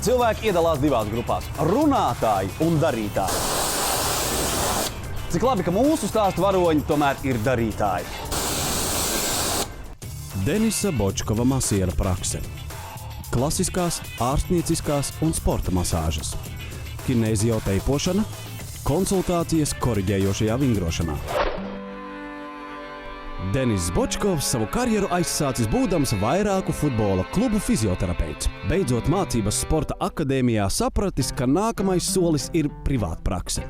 Cilvēki iedalās divās grupās – runātāji un darītāji. Cik labi, ka mūsu stāstu varoņi tomēr ir darītāji. Denisa Bočkova masiera prakse. Klasiskās, ārstnieciskās un sporta masāžas. Kinēzioteipošana, konsultācijas koriģējošajā vingrošanā. Denis Bočkovs savu karjeru aizsācis būdams vairāku futbola klubu fizioterapeits. Beidzot mācības sporta akadēmijā sapratis, ka nākamais solis ir privātprakse.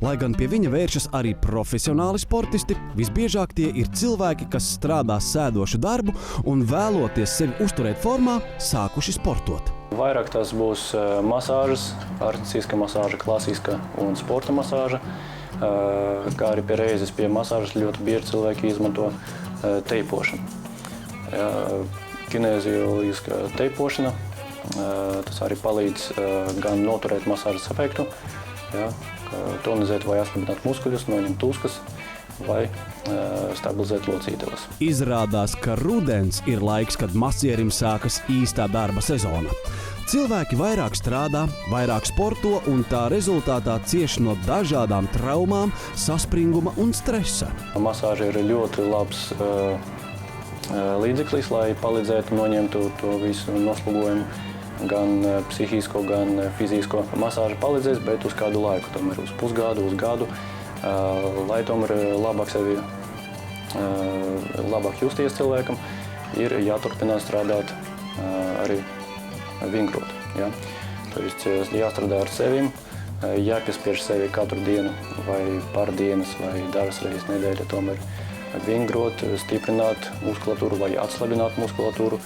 Lai gan pie viņa vēršas arī profesionāli sportisti, visbiežāk tie ir cilvēki, kas strādā sēdošu darbu un vēloties sevi uzturēt formā, sākuši sportot. Vairāk tas būs masāžas, ārstnieciska masāža, klasiska un sporta masāža. Kā arī pie reizes pie masāžas ļoti bieži cilvēki izmanto teipošanu. Kinēzioloģiska teipošana, tas arī palīdz gan noturēt masāžas efektu, tonizēt vai atslabināt muskuļus, noņemt tuskas vai stabilizēt locīteles. Izrādās, ka rudens ir laiks, kad masierim sākas īstā darba sezona. Cilvēki vairāk strādā, vairāk sporto un tā rezultātā cieš no dažādām traumām, saspringuma un stresa. Masāža ir ļoti labs līdzeklis, lai palīdzētu noņemt to visu noslogojumu, gan psihisko, gan fizisko. Masāža palīdzēs, bet uz kādu laiku, tomēr uz pusgadu, uz gadu, lai tomēr labāk justies cilvēkam, ir jāturpināt strādāt arī vingrot. Ja? Jāstrādā ar sevim, jāpiespiež sevi katru dienu vai pār dienas vai dažas reizes nedēļā tomēr vingrot, stiprināt muskulatūru vai atslabināt muskulatūru,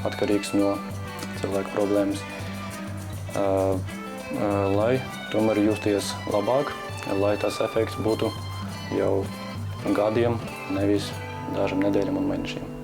atkarīgs no cilvēka problēmas, lai tomēr justies labāk, lai tas efekts būtu jau gadiem, nevis dažām nedēļām un mēnešiem.